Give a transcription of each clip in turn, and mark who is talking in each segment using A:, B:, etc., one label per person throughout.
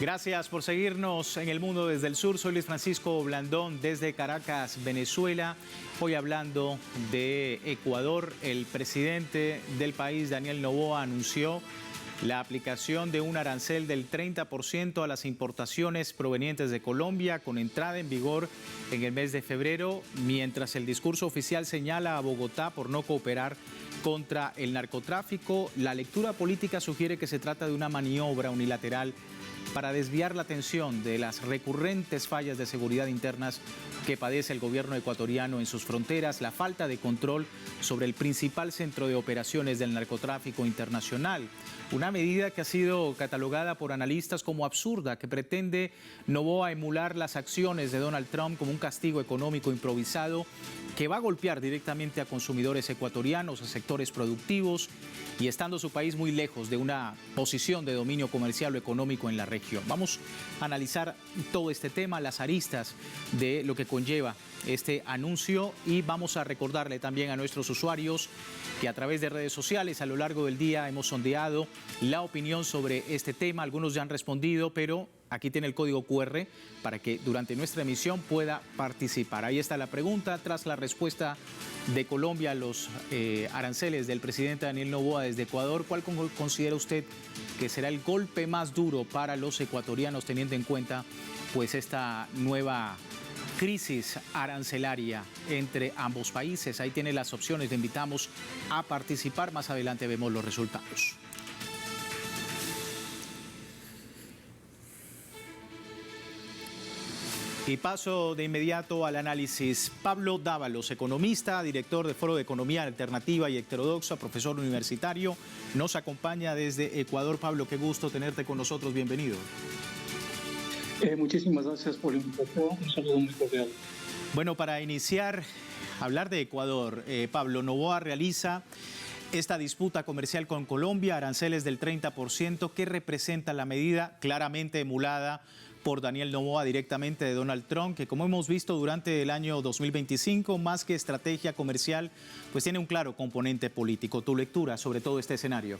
A: Gracias por seguirnos en El Mundo desde el Sur. Soy Luis Francisco Blandón desde Caracas, Venezuela. Hoy hablando de Ecuador, el presidente del país, Daniel Noboa, anunció la aplicación de un arancel del 30% a las importaciones provenientes de Colombia, con entrada en vigor en el mes de febrero, mientras el discurso oficial señala a Bogotá por no cooperar contra el narcotráfico. La lectura política sugiere que se trata de una maniobra unilateral para desviar la atención de las recurrentes fallas de seguridad internas que padece el gobierno ecuatoriano en sus fronteras, la falta de control sobre el principal centro de operaciones del narcotráfico internacional. Una medida que ha sido catalogada por analistas como absurda, que pretende Noboa emular las acciones de Donald Trump como un castigo económico improvisado que va a golpear directamente a consumidores ecuatorianos, a sectores productivos, y estando su país muy lejos de una posición de dominio comercial o económico en la región. Vamos a analizar todo este tema, las aristas de lo que conlleva este anuncio, y vamos a recordarle también a nuestros usuarios que a través de redes sociales a lo largo del día hemos sondeado la opinión sobre este tema. Algunos ya han respondido, pero aquí tiene el código QR para que durante nuestra emisión pueda participar. Ahí está la pregunta. Tras la respuesta de Colombia a los aranceles del presidente Daniel Noboa desde Ecuador, ¿cuál considera usted que será el golpe más duro para los ecuatorianos, teniendo en cuenta pues esta nueva crisis arancelaria entre ambos países? Ahí tiene las opciones. Le invitamos a participar. Más adelante vemos los resultados. Y paso de inmediato al análisis. Pablo Dávalos, economista, director del Foro de Economía Alternativa y Heterodoxa, profesor universitario, nos acompaña desde Ecuador. Pablo, qué gusto tenerte con nosotros. Bienvenido.
B: Muchísimas gracias por la invitación. Un saludo muy cordial.
A: Bueno, para iniciar, hablar de Ecuador, Pablo, Noboa realiza esta disputa comercial con Colombia, aranceles del 30%. ¿Qué representa la medida claramente emulada por Daniel Noboa directamente de Donald Trump, que, como hemos visto durante el año 2025, más que estrategia comercial, pues tiene un claro componente político? Tu lectura sobre todo este escenario.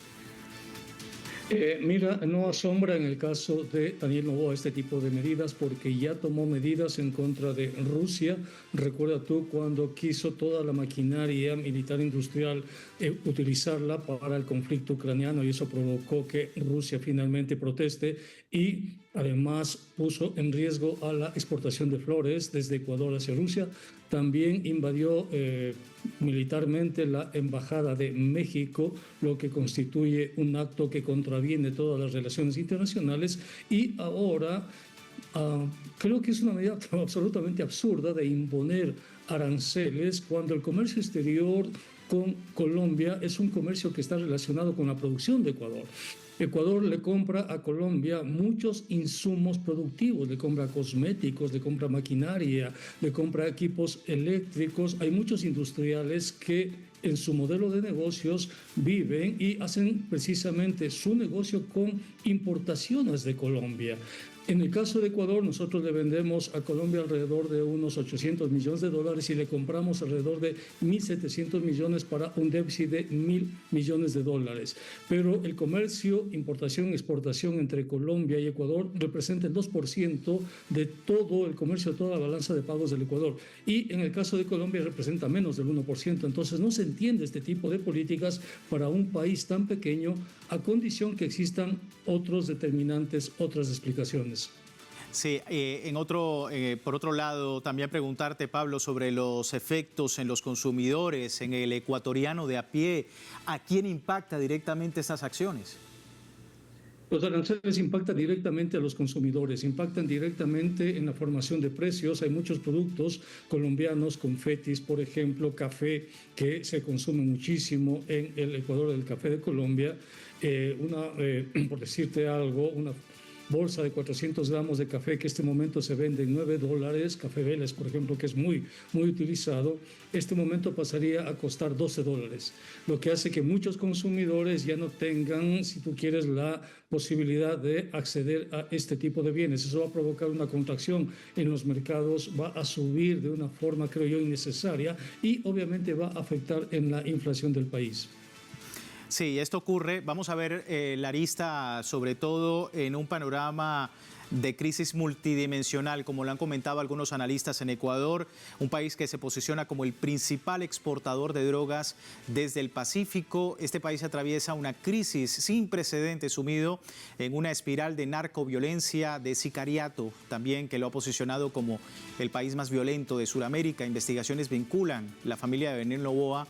B: Mira, no asombra en el caso de Daniel Noboa este tipo de medidas, porque ya tomó medidas en contra de Rusia. Recuerda tú cuando quiso toda la maquinaria militar industrial utilizarla para el conflicto ucraniano, y eso provocó que Rusia finalmente proteste, y además puso en riesgo a la exportación de flores desde Ecuador hacia Rusia. También invadió militarmente la Embajada de México, lo que constituye un acto que contraviene todas las relaciones internacionales. Y ahora creo que es una medida absolutamente absurda de imponer aranceles cuando el comercio exterior con Colombia es un comercio que está relacionado con la producción de Ecuador. Ecuador le compra a Colombia muchos insumos productivos, le compra cosméticos, le compra maquinaria, le compra equipos eléctricos. Hay muchos industriales que en su modelo de negocios viven y hacen precisamente su negocio con importaciones de Colombia. En el caso de Ecuador, nosotros le vendemos a Colombia alrededor de unos 800 millones de dólares y le compramos alrededor de 1.700 millones para un déficit de 1.000 millones de dólares. Pero el comercio, importación y exportación entre Colombia y Ecuador representa el 2% de todo el comercio, toda la balanza de pagos del Ecuador. Y en el caso de Colombia representa menos del 1%. Entonces no se entiende este tipo de políticas para un país tan pequeño, a condición que existan otros determinantes, otras explicaciones.
A: Sí, por otro lado, también preguntarte, Pablo, sobre los efectos en los consumidores, en el ecuatoriano de a pie. ¿A quién impacta directamente estas acciones?
B: Los aranceles impactan directamente a los consumidores, impactan directamente en la formación de precios. Hay muchos productos colombianos, confetis, por ejemplo, café, que se consume muchísimo en el Ecuador, el café de Colombia. Por decirte algo, una bolsa de 400 gramos de café que en este momento se vende en $9, café Vélez, por ejemplo, que es muy utilizado, este momento pasaría a costar $12, lo que hace que muchos consumidores ya no tengan, si tú quieres, la posibilidad de acceder a este tipo de bienes. Eso va a provocar una contracción en los mercados, va a subir de una forma, creo yo, innecesaria, y obviamente va a afectar en la inflación del país.
A: Sí, esto ocurre, vamos a ver la arista sobre todo en un panorama de crisis multidimensional, como lo han comentado algunos analistas en Ecuador, un país que se posiciona como el principal exportador de drogas desde el Pacífico. Este país atraviesa una crisis sin precedentes, sumido en una espiral de narcoviolencia, de sicariato, también que lo ha posicionado como el país más violento de Sudamérica. Investigaciones vinculan la familia de Daniel Noboa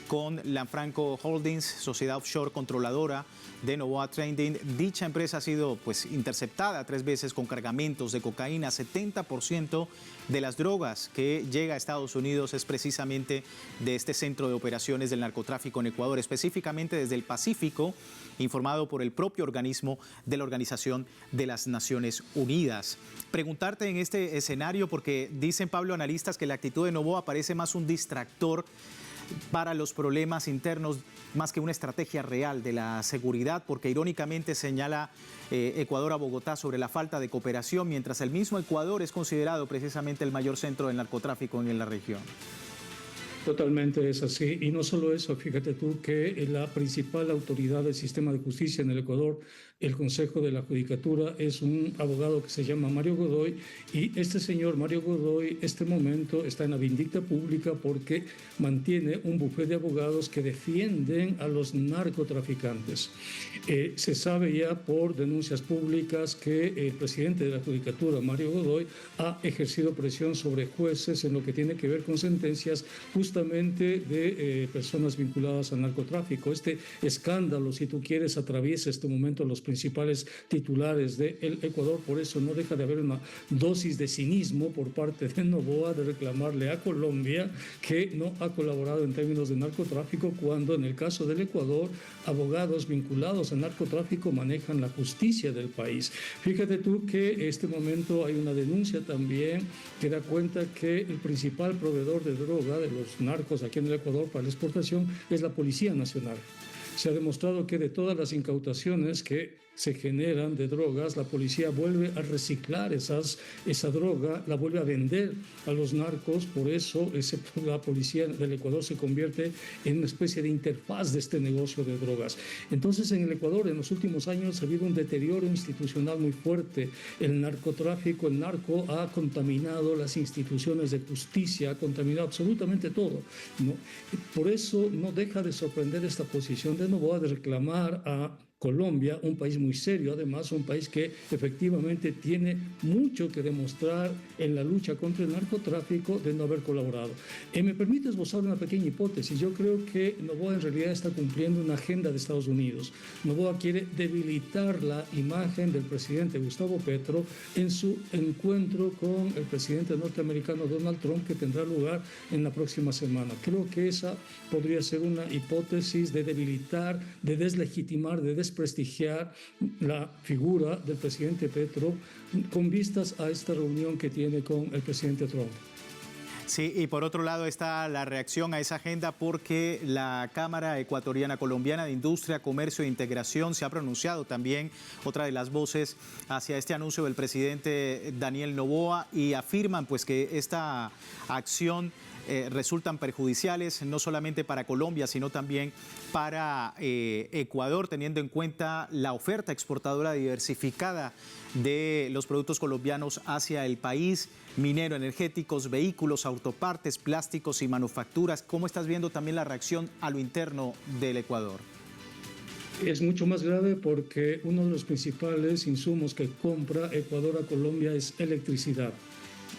A: con Lanfranco Holdings, sociedad offshore controladora de Noboa Trading. Dicha empresa ha sido interceptada 3 veces con cargamentos de cocaína. 70% de las drogas que llega a Estados Unidos es precisamente de este centro de operaciones del narcotráfico en Ecuador, específicamente desde el Pacífico, informado por el propio organismo de la Organización de las Naciones Unidas. Preguntarte en este escenario, porque dicen, Pablo, analistas, que la actitud de Noboa parece más un distractor para los problemas internos más que una estrategia real de la seguridad, porque irónicamente señala Ecuador a Bogotá sobre la falta de cooperación, mientras el mismo Ecuador es considerado precisamente el mayor centro del narcotráfico en la región.
B: Totalmente es así. Y no solo eso, fíjate tú que la principal autoridad del sistema de justicia en el Ecuador, el Consejo de la Judicatura, es un abogado que se llama Mario Godoy, y este señor Mario Godoy este momento está en la vindicta pública porque mantiene un bufete de abogados que defienden a los narcotraficantes. Se sabe ya por denuncias públicas que el presidente de la Judicatura, Mario Godoy, ha ejercido presión sobre jueces en lo que tiene que ver con sentencias justamente de personas vinculadas al narcotráfico. Este escándalo, si tú quieres, atraviesa este momento los principales titulares del Ecuador. Por eso no deja de haber una dosis de cinismo por parte de Noboa de reclamarle a Colombia que no ha colaborado en términos de narcotráfico, cuando en el caso del Ecuador abogados vinculados al narcotráfico manejan la justicia del país. Fíjate tú que en este momento hay una denuncia también que da cuenta que el principal proveedor de droga de los narcos aquí en el Ecuador para la exportación es la Policía Nacional. Se ha demostrado que de todas las incautaciones que se generan de drogas, la policía vuelve a reciclar esa droga, la vuelve a vender a los narcos. Por eso la policía del Ecuador se convierte en una especie de interfaz de este negocio de drogas. Entonces, en el Ecuador, en los últimos años ha habido un deterioro institucional muy fuerte. El narcotráfico, el narco ha contaminado las instituciones de justicia, ha contaminado absolutamente todo, ¿no? Por eso no deja de sorprender esta posición de Noboa de reclamar a Colombia, un país muy serio, además un país que efectivamente tiene mucho que demostrar en la lucha contra el narcotráfico, de no haber colaborado. Me permite esbozar una pequeña hipótesis. Yo creo que Noboa en realidad está cumpliendo una agenda de Estados Unidos. Noboa quiere debilitar la imagen del presidente Gustavo Petro en su encuentro con el presidente norteamericano Donald Trump, que tendrá lugar en la próxima semana. Creo que esa podría ser una hipótesis de debilitar, de deslegitimar, de desprestigiar la figura del presidente Petro con vistas a esta reunión que tiene con el presidente Trump.
A: Sí, y por otro lado está la reacción a esa agenda, porque la Cámara Ecuatoriana Colombiana de Industria, Comercio e Integración se ha pronunciado también, otra de las voces hacia este anuncio del presidente Daniel Noboa, y afirman pues que esta acción resultan perjudiciales no solamente para Colombia, sino también para Ecuador, teniendo en cuenta la oferta exportadora diversificada de los productos colombianos hacia el país: minero, energéticos, vehículos, autopartes, plásticos y manufacturas. ¿Cómo estás viendo también la reacción a lo interno del Ecuador?
B: Es mucho más grave porque uno de los principales insumos que compra Ecuador a Colombia es electricidad.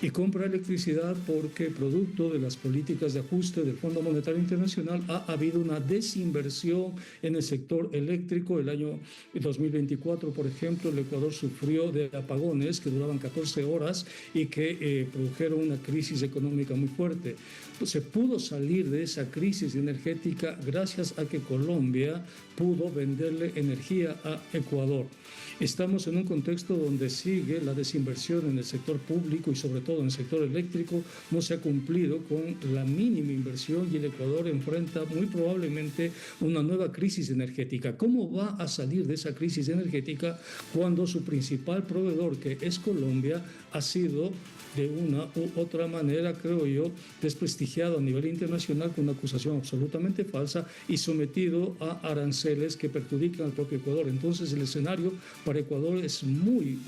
B: Y compra electricidad porque, producto de las políticas de ajuste del Fondo Monetario Internacional, ha habido una desinversión en el sector eléctrico. El año 2024, por ejemplo, el Ecuador sufrió de apagones que duraban 14 horas y que produjeron una crisis económica muy fuerte. Se pudo salir de esa crisis energética gracias a que Colombia pudo venderle energía a Ecuador. Estamos en un contexto donde sigue la desinversión en el sector público y sobre todo todo en el sector eléctrico, no se ha cumplido con la mínima inversión y el Ecuador enfrenta muy probablemente una nueva crisis energética. ¿Cómo va a salir de esa crisis energética cuando su principal proveedor, que es Colombia, ha sido de una u otra manera, creo yo, desprestigiado a nivel internacional con una acusación absolutamente falsa y sometido a aranceles que perjudican al propio Ecuador? Entonces el escenario para Ecuador es muy,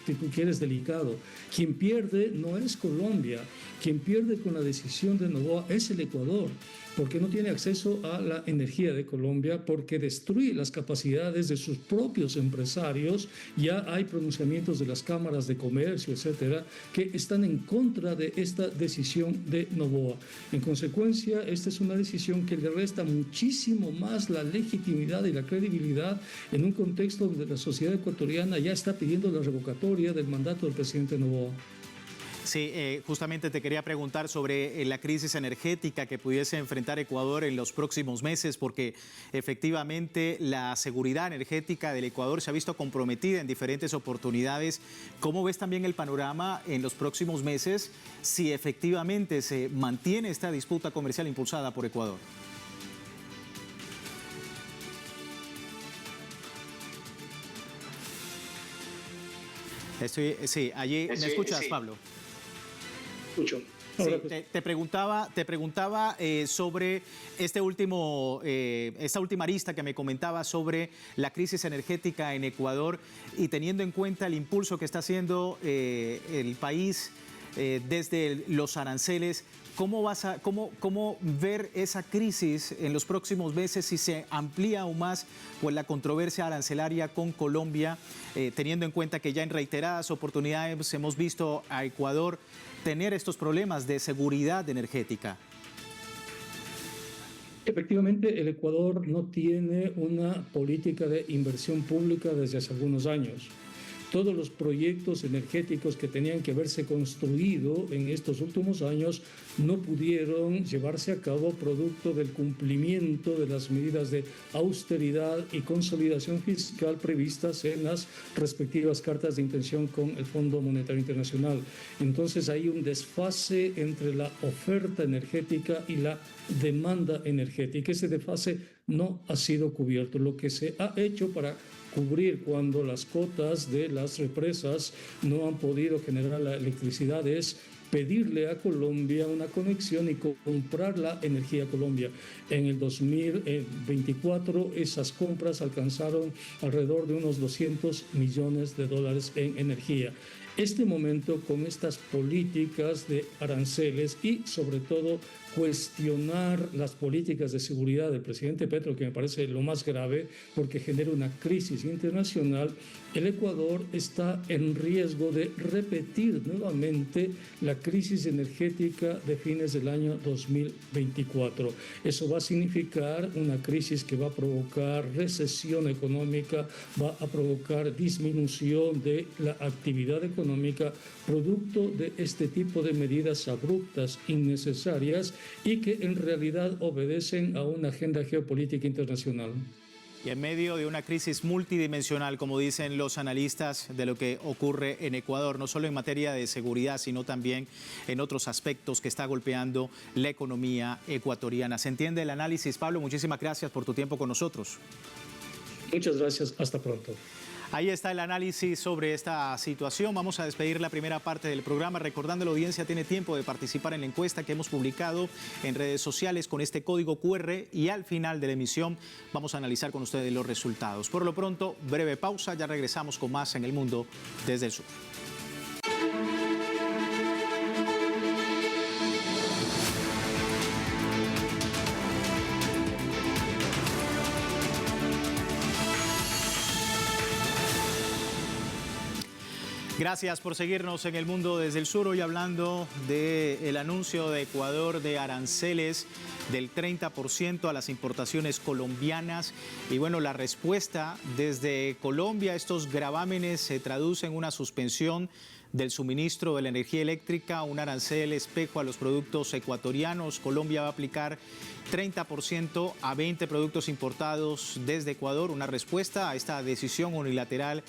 B: si tú quieres, delicado. Quien pierde no es Colombia, quien pierde con la decisión de Noboa es el Ecuador, porque no tiene acceso a la energía de Colombia, porque destruye las capacidades de sus propios empresarios. Ya hay pronunciamientos de las cámaras de comercio, etcétera, que están en contra de esta decisión de Noboa. En consecuencia, esta es una decisión que le resta muchísimo más la legitimidad y la credibilidad en un contexto donde la sociedad ecuatoriana ya está pidiendo la revocatoria del mandato del presidente Noboa.
A: Sí, justamente te quería preguntar sobre la crisis energética que pudiese enfrentar Ecuador en los próximos meses, porque efectivamente la seguridad energética del Ecuador se ha visto comprometida en diferentes oportunidades. ¿Cómo ves también el panorama en los próximos meses si efectivamente se mantiene esta disputa comercial impulsada por Ecuador? Sí, allí me escuchas, sí. Pablo.
B: Escucho.
A: Sí, te preguntaba sobre esta última arista que me comentaba sobre la crisis energética en Ecuador y teniendo en cuenta el impulso que está haciendo el país desde los aranceles. ¿Cómo ver esa crisis en los próximos meses si se amplía aún más pues, la controversia arancelaria con Colombia, teniendo en cuenta que ya en reiteradas oportunidades hemos visto a Ecuador tener estos problemas de seguridad energética?
B: Efectivamente, el Ecuador no tiene una política de inversión pública desde hace algunos años. Todos los proyectos energéticos que tenían que haberse construido en estos últimos años no pudieron llevarse a cabo producto del cumplimiento de las medidas de austeridad y consolidación fiscal previstas en las respectivas cartas de intención con el Fondo Monetario Internacional. Entonces hay un desfase entre la oferta energética y la demanda energética. Ese desfase no ha sido cubierto. Lo que se ha hecho para cubrir cuando las cotas de las represas no han podido generar la electricidad es pedirle a Colombia una conexión y comprar la energía a Colombia. En el 2024 esas compras alcanzaron alrededor de unos $200 millones en energía. Este momento, con estas políticas de aranceles y sobre todo cuestionar las políticas de seguridad del presidente Petro, que me parece lo más grave porque genera una crisis internacional, el Ecuador está en riesgo de repetir nuevamente la crisis energética de fines del año 2024. Eso va a significar una crisis que va a provocar recesión económica, va a provocar disminución de la actividad económica, producto de este tipo de medidas abruptas, innecesarias y que en realidad obedecen a una agenda geopolítica internacional.
A: Y en medio de una crisis multidimensional, como dicen los analistas, de lo que ocurre en Ecuador, no solo en materia de seguridad, sino también en otros aspectos que está golpeando la economía ecuatoriana. ¿Se entiende el análisis, Pablo? Muchísimas gracias por tu tiempo con nosotros.
B: Muchas gracias. Hasta pronto.
A: Ahí está el análisis sobre esta situación. Vamos a despedir la primera parte del programa. Recordando, la audiencia tiene tiempo de participar en la encuesta que hemos publicado en redes sociales con este código QR y al final de la emisión vamos a analizar con ustedes los resultados. Por lo pronto, breve pausa, ya regresamos con más en El Mundo desde el Sur. Gracias por seguirnos en El Mundo desde el Sur. Hoy hablando del anuncio de Ecuador de aranceles del 30% a las importaciones colombianas. Y bueno, la respuesta desde Colombia a estos gravámenes se traduce en una suspensión del suministro de la energía eléctrica, un arancel espejo a los productos ecuatorianos. Colombia va a aplicar 30% a 20 productos importados desde Ecuador, una respuesta a esta decisión unilateral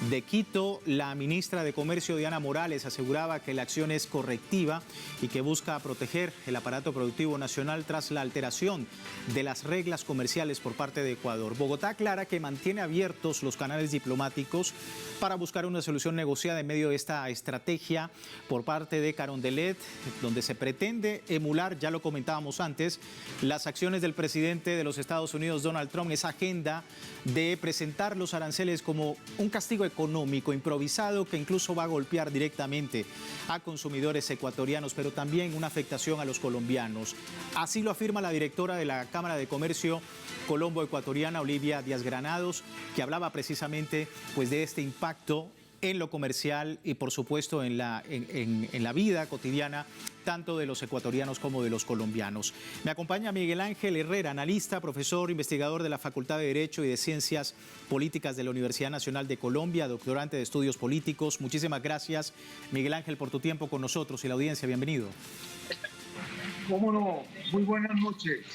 A: de Quito. La ministra de Comercio, Diana Morales, aseguraba que la acción es correctiva y que busca proteger el aparato productivo nacional tras la alteración de las reglas comerciales por parte de Ecuador. Bogotá aclara que mantiene abiertos los canales diplomáticos para buscar una solución negociada en medio de esta estrategia por parte de Carondelet, donde se pretende emular, ya lo comentábamos antes, las acciones del presidente de los Estados Unidos, Donald Trump, esa agenda de presentar los aranceles como un castigo económico improvisado que incluso va a golpear directamente a consumidores ecuatorianos, pero también una afectación a los colombianos. Así lo afirma la directora de la Cámara de Comercio Colombo-Ecuatoriana, Olivia Díaz Granados, que hablaba precisamente pues, de este impacto en lo comercial y por supuesto en la vida cotidiana tanto de los ecuatorianos como de los colombianos. Me acompaña Miguel Ángel Herrera, analista, profesor, investigador de la Facultad de Derecho y de Ciencias Políticas de la Universidad Nacional de Colombia, doctorante de Estudios Políticos. Muchísimas gracias, Miguel Ángel, por tu tiempo con nosotros y la audiencia. Bienvenido.
C: Cómo no, muy buenas noches.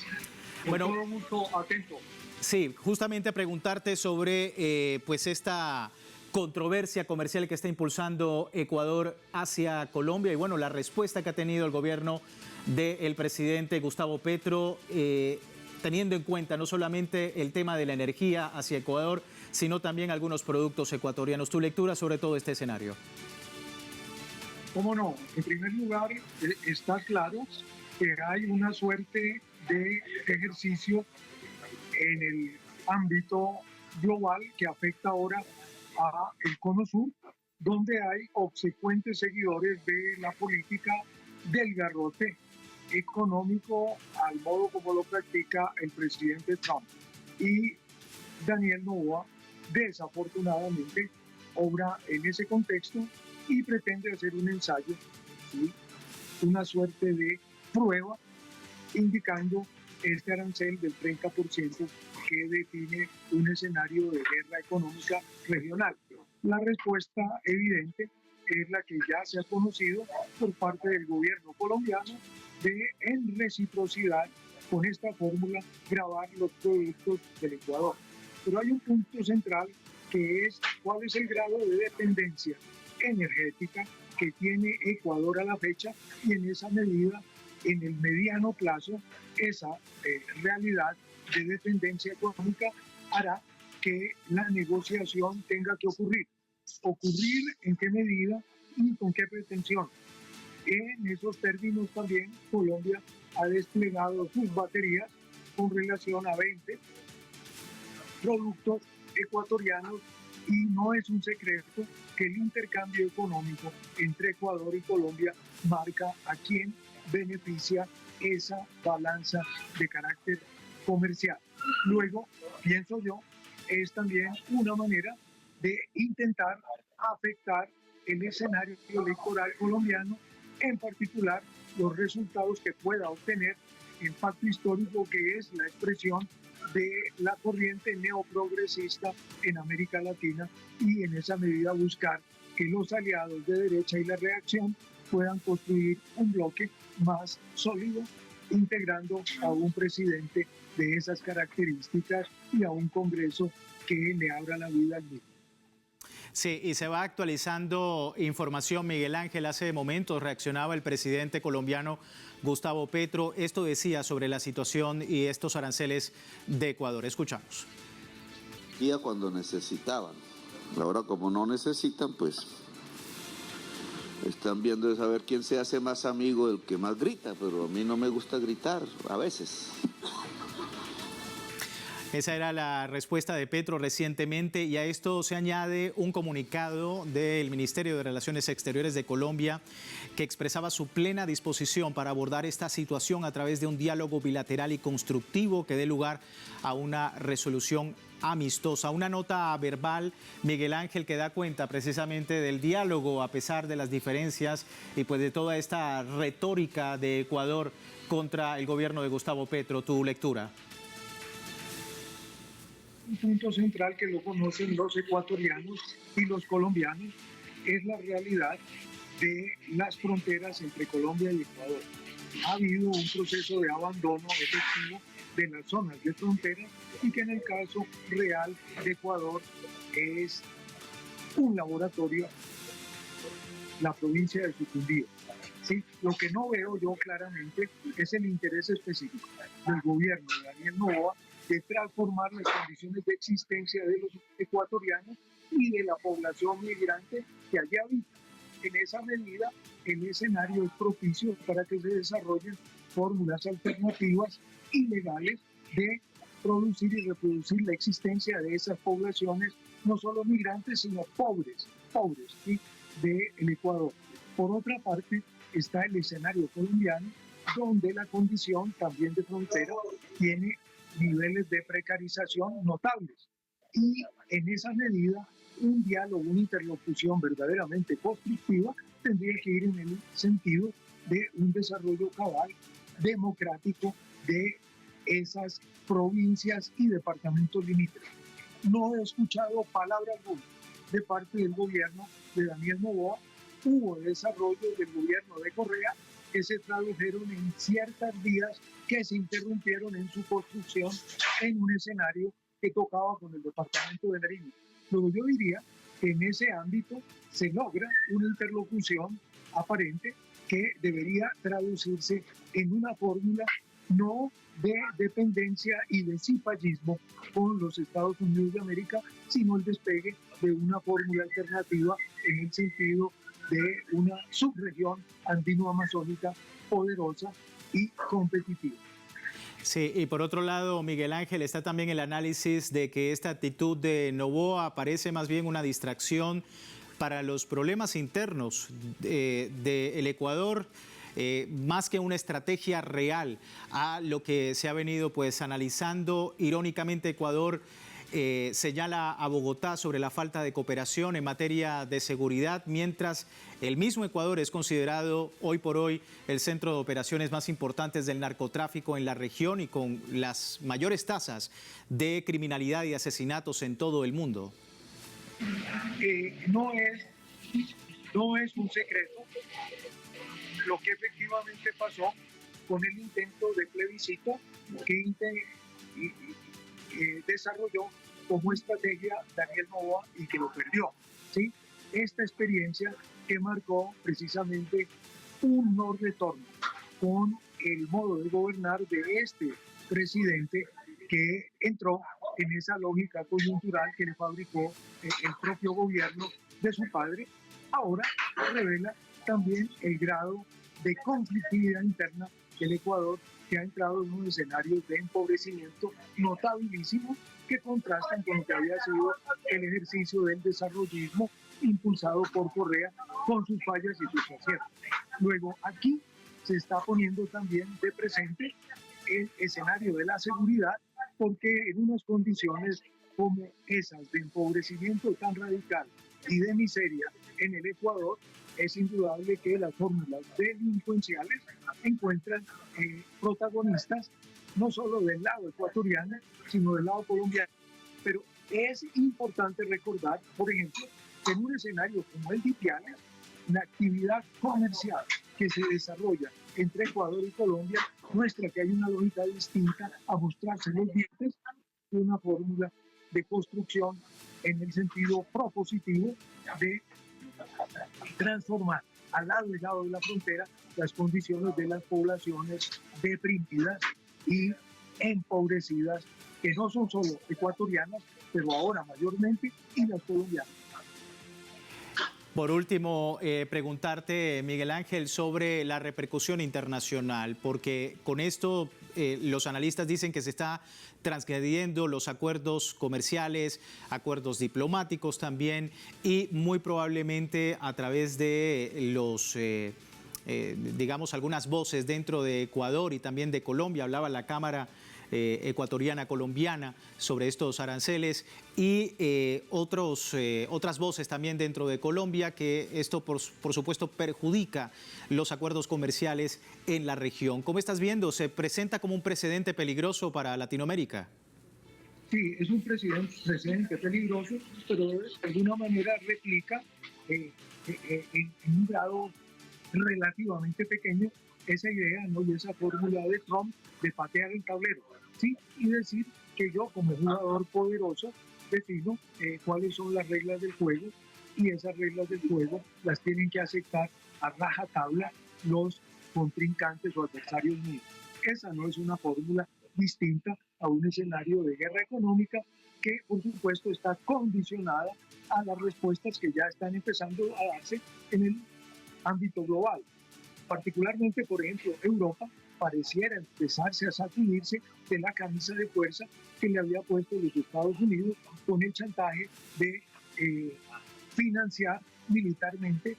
A: Bueno,
C: todo mundo atento.
A: Sí, justamente preguntarte sobre pues esta controversia comercial que está impulsando Ecuador hacia Colombia y bueno, la respuesta que ha tenido el gobierno del presidente Gustavo Petro, teniendo en cuenta no solamente el tema de la energía hacia Ecuador, sino también algunos productos ecuatorianos. ¿Tu lectura sobre todo este escenario?
C: Cómo no, en primer lugar está claro que hay una suerte de ejercicio en el ámbito global que afecta ahora a el Cono Sur, donde hay obsecuentes seguidores de la política del garrote económico al modo como lo practica el presidente Trump. Y Daniel Noboa, desafortunadamente, obra en ese contexto y pretende hacer un ensayo, ¿sí? Una suerte de prueba, indicando este arancel del 30% que define un escenario de guerra económica regional. La respuesta evidente es la que ya se ha conocido por parte del gobierno colombiano de, en reciprocidad con esta fórmula, gravar los productos del Ecuador. Pero hay un punto central que es cuál es el grado de dependencia energética que tiene Ecuador a la fecha y en esa medida, en el mediano plazo, esa realidad de dependencia económica hará que la negociación tenga que ocurrir. ¿Ocurrir en qué medida y con qué pretensión? En esos términos también Colombia ha desplegado sus baterías con relación a 20 productos ecuatorianos y no es un secreto que el intercambio económico entre Ecuador y Colombia marca a quién beneficia esa balanza de carácter comercial. Luego, pienso yo, es también una manera de intentar afectar el escenario electoral colombiano, en particular los resultados que pueda obtener el pacto histórico que es la expresión de la corriente neoprogresista en América Latina y en esa medida buscar que los aliados de derecha y la reacción puedan construir un bloque más sólido, integrando a un presidente de esas características y a un Congreso que le abra la vida al mismo.
A: Sí, y se va actualizando información. Miguel Ángel, hace momentos reaccionaba el presidente colombiano Gustavo Petro. Esto decía sobre la situación y estos aranceles de Ecuador. Escuchamos.
D: Cuando necesitaban. Ahora como no necesitan, pues están viendo de saber quién se hace más amigo del que más grita, pero a mí no me gusta gritar a veces.
A: Esa era la respuesta de Petro recientemente y a esto se añade un comunicado del Ministerio de Relaciones Exteriores de Colombia que expresaba su plena disposición para abordar esta situación a través de un diálogo bilateral y constructivo que dé lugar a una resolución amistosa. Una nota verbal, Miguel Ángel, que da cuenta precisamente del diálogo a pesar de las diferencias y pues de toda esta retórica de Ecuador contra el gobierno de Gustavo Petro. ¿Tu lectura?
C: Un punto central que lo conocen los ecuatorianos y los colombianos es la realidad de las fronteras entre Colombia y Ecuador. Ha habido un proceso de abandono efectivo de las zonas de frontera y que en el caso real de Ecuador es un laboratorio, la provincia de Sucumbíos. ¿Sí? Lo que no veo yo claramente es el interés específico del gobierno de Daniel Noboa de transformar las condiciones de existencia de los ecuatorianos y de la población migrante que allá habita. En esa medida, el escenario es propicio para que se desarrollen fórmulas alternativas y legales de producir y reproducir la existencia de esas poblaciones, no solo migrantes, sino pobres, ¿sí?, del Ecuador. Por otra parte, está el escenario colombiano, donde la condición también de frontera tiene niveles de precarización notables. Y en esa medida, un diálogo, una interlocución verdaderamente constructiva tendría que ir en el sentido de un desarrollo cabal, democrático de esas provincias y departamentos limítrofes. No he escuchado palabra alguna de parte del gobierno de Daniel Noboa. Hubo desarrollo del gobierno de Correa que se tradujeron en ciertas vías que se interrumpieron en su construcción en un escenario que tocaba con el departamento de Nariño. Luego yo diría que en ese ámbito se logra una interlocución aparente que debería traducirse en una fórmula no de dependencia y de cipallismo con los Estados Unidos de América, sino el despegue de una fórmula alternativa en el sentido de una subregión andino-amazónica poderosa y competitiva.
A: Sí, y por otro lado, Miguel Ángel, está también el análisis de que esta actitud de Noboa parece más bien una distracción para los problemas internos del Ecuador, más que una estrategia real a lo que se ha venido pues analizando. Irónicamente, Ecuador señala a Bogotá sobre la falta de cooperación en materia de seguridad, mientras el mismo Ecuador es considerado hoy por hoy el centro de operaciones más importantes del narcotráfico en la región y con las mayores tasas de criminalidad y asesinatos en todo el mundo.
C: No es un secreto lo que efectivamente pasó con el intento de plebiscito que desarrolló como estrategia Daniel Noboa y que lo perdió, ¿sí? Esta experiencia que marcó precisamente un no retorno con el modo de gobernar de este presidente que entró en esa lógica coyuntural que le fabricó el propio gobierno de su padre. Ahora revela también el grado de conflictividad interna del Ecuador, que ha entrado en un escenario de empobrecimiento notabilísimo que contrastan con lo que había sido el ejercicio del desarrollismo impulsado por Correa con sus fallas y sus aciertos. Luego, aquí se está poniendo también de presente el escenario de la seguridad, porque en unas condiciones como esas de empobrecimiento tan radical y de miseria en el Ecuador, es indudable que las fórmulas delincuenciales encuentran protagonistas no solo del lado ecuatoriano, sino del lado colombiano. Pero es importante recordar, por ejemplo, que en un escenario como el de Ipiales, la actividad comercial que se desarrolla entre Ecuador y Colombia muestra que hay una lógica distinta a mostrarse los dientes de una fórmula de construcción en el sentido propositivo de transformar al lado y lado de la frontera las condiciones de las poblaciones deprimidas y empobrecidas, que no son solo ecuatorianas, pero ahora mayormente, y las colombianas.
A: Por último, preguntarte, Miguel Ángel, sobre la repercusión internacional, porque con esto los analistas dicen que se está transgrediendo los acuerdos comerciales, acuerdos diplomáticos también, y muy probablemente a través de los, digamos, algunas voces dentro de Ecuador y también de Colombia. Hablaba la Cámara ecuatoriana colombiana sobre estos aranceles y otras voces también dentro de Colombia, que esto por supuesto perjudica los acuerdos comerciales en la región. ¿Cómo estás viendo? ¿Se presenta como un precedente peligroso para Latinoamérica?
C: Sí, es un precedente peligroso, pero de alguna manera replica en un grado relativamente pequeño esa idea, ¿no? Y esa fórmula de Trump de patear el tablero, ¿sí? Y decir que yo como jugador poderoso defino cuáles son las reglas del juego, y esas reglas del juego las tienen que aceptar a rajatabla los contrincantes o adversarios míos. Esa no es una fórmula distinta a un escenario de guerra económica que, por supuesto, está condicionada a las respuestas que ya están empezando a darse en el ámbito global. Particularmente, por ejemplo, Europa pareciera empezarse a sacudirse de la camisa de fuerza que le había puesto los Estados Unidos con el chantaje de financiar militarmente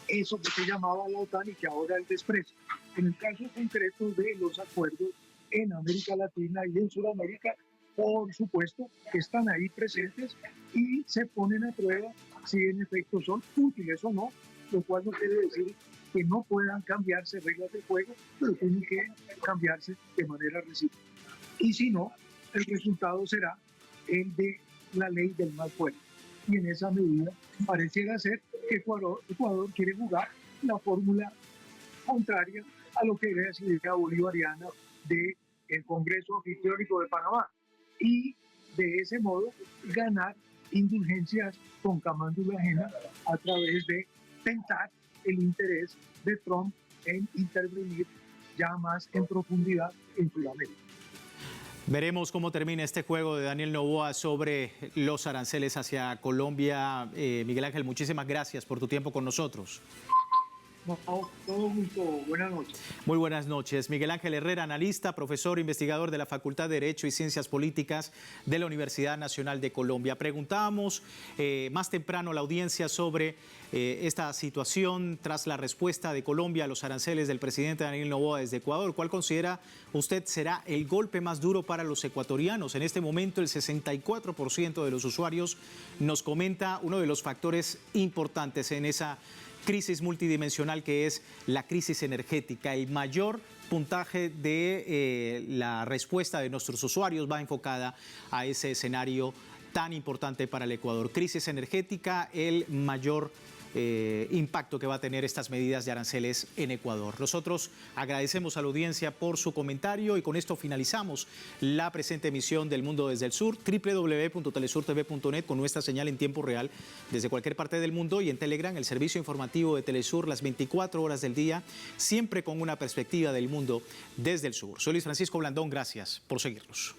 C: eso que se llamaba la OTAN y que ahora es desprecio. En el caso concreto de los acuerdos en América Latina y en Sudamérica, por supuesto que están ahí presentes y se ponen a prueba si en efecto son útiles o no, lo cual no quiere decir que no puedan cambiarse reglas de juego, pero tienen que cambiarse de manera recíproca. Y si no, el resultado será el de la ley del más fuerte. Y en esa medida pareciera ser que Ecuador quiere jugar la fórmula contraria a lo que era la idea bolivariana del Congreso Histórico de Panamá, y de ese modo ganar indulgencias con camándula ajena a través de tentar el interés de Trump en intervenir ya más en profundidad en Sudamérica.
A: Veremos cómo termina este juego de Daniel Noboa sobre los aranceles hacia Colombia. Miguel Ángel, muchísimas gracias por tu tiempo con nosotros.
C: No, todo gusto. Buenas noches.
A: Muy buenas noches. Miguel Ángel Herrera, analista, profesor, investigador de la Facultad de Derecho y Ciencias Políticas de la Universidad Nacional de Colombia. Preguntábamos más temprano a la audiencia sobre esta situación tras la respuesta de Colombia a los aranceles del presidente Daniel Noboa desde Ecuador. ¿Cuál considera usted será el golpe más duro para los ecuatorianos? En este momento el 64% de los usuarios nos comenta uno de los factores importantes en esa crisis multidimensional que es la crisis energética. El mayor puntaje de la respuesta de nuestros usuarios va enfocada a ese escenario tan importante para el Ecuador. Crisis energética, el mayor impacto que va a tener estas medidas de aranceles en Ecuador. Nosotros agradecemos a la audiencia por su comentario y con esto finalizamos la presente emisión del Mundo desde el Sur, www.telesurtv.net, con nuestra señal en tiempo real desde cualquier parte del mundo, y en Telegram, el servicio informativo de Telesur, las 24 horas del día, siempre con una perspectiva del mundo desde el sur. Soy Luis Francisco Blandón, gracias por seguirnos.